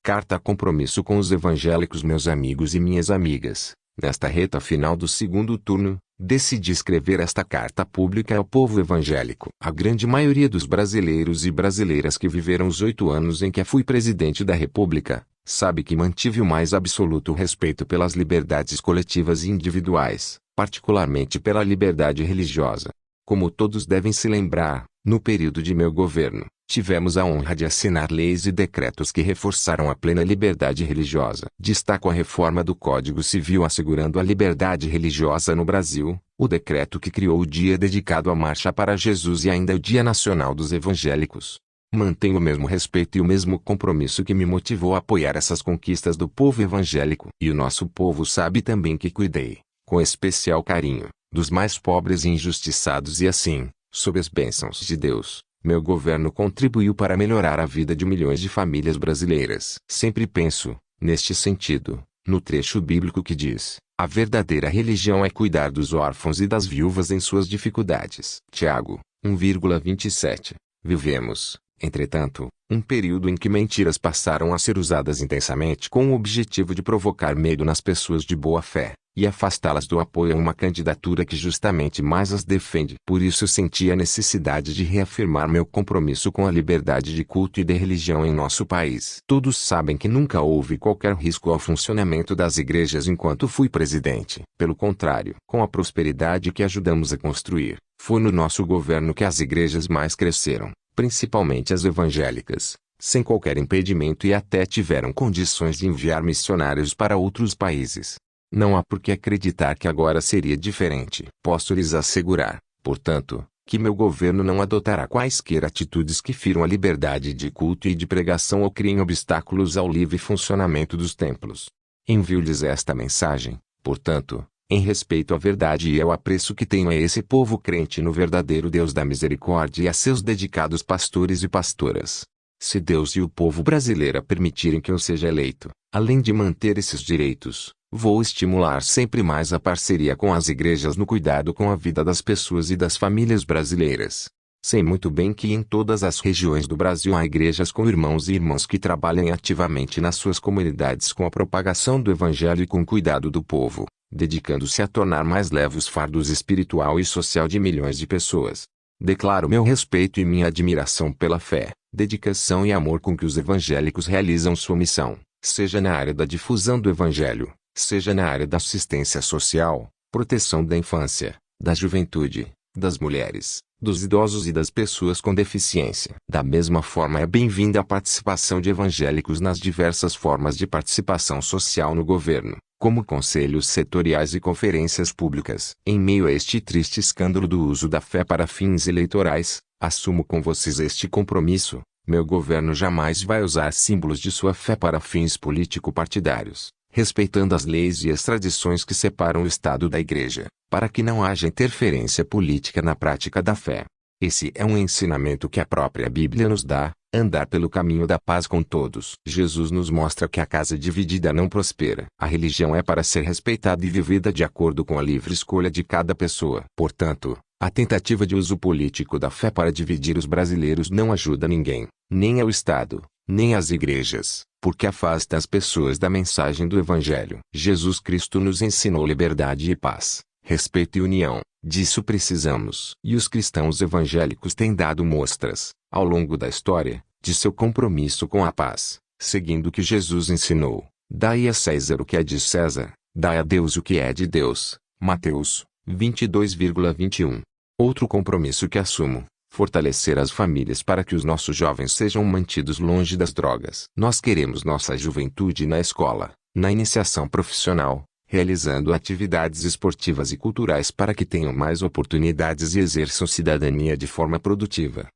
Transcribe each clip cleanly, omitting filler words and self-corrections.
Carta a compromisso com os evangélicos. Meus amigos e minhas amigas, nesta reta final do segundo turno, decidi escrever esta carta pública ao povo evangélico. A grande maioria dos brasileiros e brasileiras que viveram os 8 anos em que fui presidente da República, sabe que mantive o mais absoluto respeito pelas liberdades coletivas e individuais, particularmente pela liberdade religiosa. Como todos devem se lembrar, no período de meu governo, tivemos a honra de assinar leis e decretos que reforçaram a plena liberdade religiosa. Destaco a reforma do Código Civil assegurando a liberdade religiosa no Brasil, o decreto que criou o dia dedicado à Marcha para Jesus e ainda o Dia Nacional dos Evangélicos. Mantenho o mesmo respeito e o mesmo compromisso que me motivou a apoiar essas conquistas do povo evangélico. E o nosso povo sabe também que cuidei, com especial carinho, dos mais pobres e injustiçados e assim, sob as bênçãos de Deus, meu governo contribuiu para melhorar a vida de milhões de famílias brasileiras. Sempre penso, neste sentido, no trecho bíblico que diz: a verdadeira religião é cuidar dos órfãos e das viúvas em suas dificuldades. Tiago, 1,27. Vivemos, entretanto, um período em que mentiras passaram a ser usadas intensamente com o objetivo de provocar medo nas pessoas de boa fé, e afastá-las do apoio a uma candidatura que justamente mais as defende. Por isso senti a necessidade de reafirmar meu compromisso com a liberdade de culto e de religião em nosso país. Todos sabem que nunca houve qualquer risco ao funcionamento das igrejas enquanto fui presidente. Pelo contrário, com a prosperidade que ajudamos a construir, foi no nosso governo que as igrejas mais cresceram, principalmente as evangélicas, sem qualquer impedimento e até tiveram condições de enviar missionários para outros países. Não há por que acreditar que agora seria diferente. Posso lhes assegurar, portanto, que meu governo não adotará quaisquer atitudes que firam a liberdade de culto e de pregação ou criem obstáculos ao livre funcionamento dos templos. Envio-lhes esta mensagem, portanto, em respeito à verdade e ao apreço que tenho a esse povo crente no verdadeiro Deus da misericórdia e a seus dedicados pastores e pastoras. Se Deus e o povo brasileiro permitirem que eu seja eleito, além de manter esses direitos, vou estimular sempre mais a parceria com as igrejas no cuidado com a vida das pessoas e das famílias brasileiras. Sei muito bem que em todas as regiões do Brasil há igrejas com irmãos e irmãs que trabalham ativamente nas suas comunidades com a propagação do Evangelho e com o cuidado do povo, dedicando-se a tornar mais leve os fardos espiritual e social de milhões de pessoas. Declaro meu respeito e minha admiração pela fé, dedicação e amor com que os evangélicos realizam sua missão, seja na área da difusão do Evangelho, seja na área da assistência social, proteção da infância, da juventude, das mulheres, dos idosos e das pessoas com deficiência. Da mesma forma é bem-vinda a participação de evangélicos nas diversas formas de participação social no governo, como conselhos setoriais e conferências públicas. Em meio a este triste escândalo do uso da fé para fins eleitorais, assumo com vocês este compromisso: meu governo jamais vai usar símbolos de sua fé para fins político-partidários, respeitando as leis e as tradições que separam o Estado da Igreja, para que não haja interferência política na prática da fé. Esse é um ensinamento que a própria Bíblia nos dá: andar pelo caminho da paz com todos. Jesus nos mostra que a casa dividida não prospera. A religião é para ser respeitada e vivida de acordo com a livre escolha de cada pessoa. Portanto, a tentativa de uso político da fé para dividir os brasileiros não ajuda ninguém, nem ao Estado, nem às igrejas, porque afasta as pessoas da mensagem do Evangelho. Jesus Cristo nos ensinou liberdade e paz, respeito e união. Disso precisamos. E os cristãos evangélicos têm dado mostras, ao longo da história, de seu compromisso com a paz, seguindo o que Jesus ensinou: dai a César o que é de César, dai a Deus o que é de Deus. Mateus 22,21. Outro compromisso que assumo: fortalecer as famílias para que os nossos jovens sejam mantidos longe das drogas. Nós queremos nossa juventude na escola, na iniciação profissional, realizando atividades esportivas e culturais para que tenham mais oportunidades e exerçam cidadania de forma produtiva,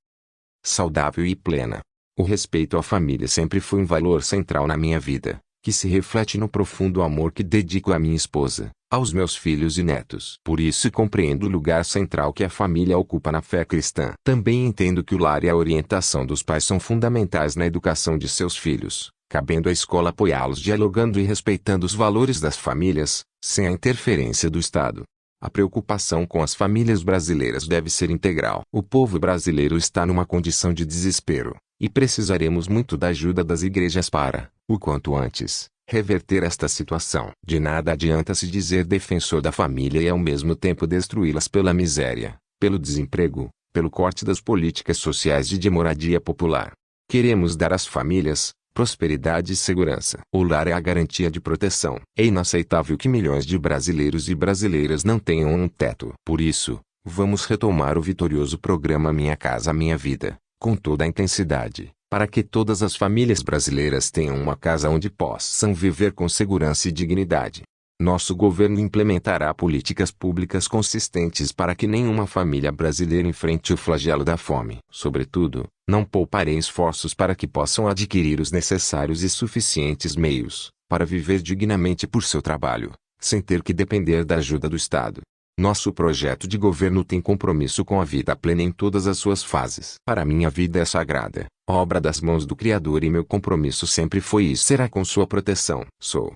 saudável e plena. O respeito à família sempre foi um valor central na minha vida, que se reflete no profundo amor que dedico à minha esposa, aos meus filhos e netos. Por isso compreendo o lugar central que a família ocupa na fé cristã. Também entendo que o lar e a orientação dos pais são fundamentais na educação de seus filhos, cabendo à escola apoiá-los dialogando e respeitando os valores das famílias, sem a interferência do Estado. A preocupação com as famílias brasileiras deve ser integral. O povo brasileiro está numa condição de desespero, E precisaremos muito da ajuda das igrejas para, o quanto antes, reverter esta situação. De nada adianta se dizer defensor da família e ao mesmo tempo destruí-las pela miséria, pelo desemprego, pelo corte das políticas sociais e de moradia popular. Queremos dar às famílias prosperidade e segurança. O lar é a garantia de proteção. É inaceitável que milhões de brasileiros e brasileiras não tenham um teto. Por isso, vamos retomar o vitorioso programa Minha Casa Minha Vida, com toda a intensidade, para que todas as famílias brasileiras tenham uma casa onde possam viver com segurança e dignidade. Nosso governo implementará políticas públicas consistentes para que nenhuma família brasileira enfrente o flagelo da fome. Sobretudo, não pouparei esforços para que possam adquirir os necessários e suficientes meios para viver dignamente por seu trabalho, sem ter que depender da ajuda do Estado. Nosso projeto de governo tem compromisso com a vida plena em todas as suas fases. Para mim a vida é sagrada, obra das mãos do Criador, e meu compromisso sempre foi e será com sua proteção. Sou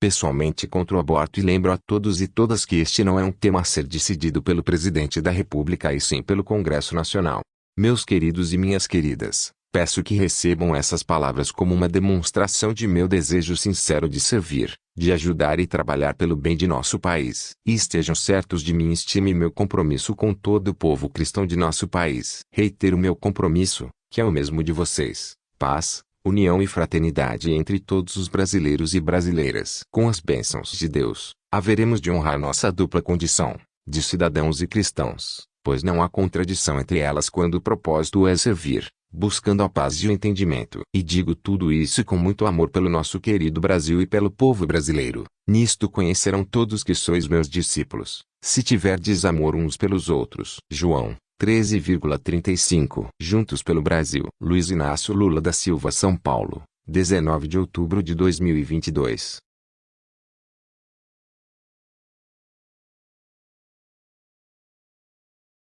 pessoalmente contra o aborto e lembro a todos e todas que este não é um tema a ser decidido pelo Presidente da República e sim pelo Congresso Nacional. Meus queridos e minhas queridas, peço que recebam essas palavras como uma demonstração de meu desejo sincero de servir, de ajudar e trabalhar pelo bem de nosso país. E estejam certos de minha estima e meu compromisso com todo o povo cristão de nosso país. Reitero meu compromisso, que é o mesmo de vocês: paz, união e fraternidade entre todos os brasileiros e brasileiras. Com as bênçãos de Deus, haveremos de honrar nossa dupla condição, de cidadãos e cristãos, pois não há contradição entre elas quando o propósito é servir, buscando a paz e o entendimento. E digo tudo isso com muito amor pelo nosso querido Brasil e pelo povo brasileiro. Nisto conhecerão todos que sois meus discípulos, se tiverdes amor uns pelos outros. João 13,35. Juntos pelo Brasil. Luiz Inácio Lula da Silva, São Paulo, 19 de outubro de 2022.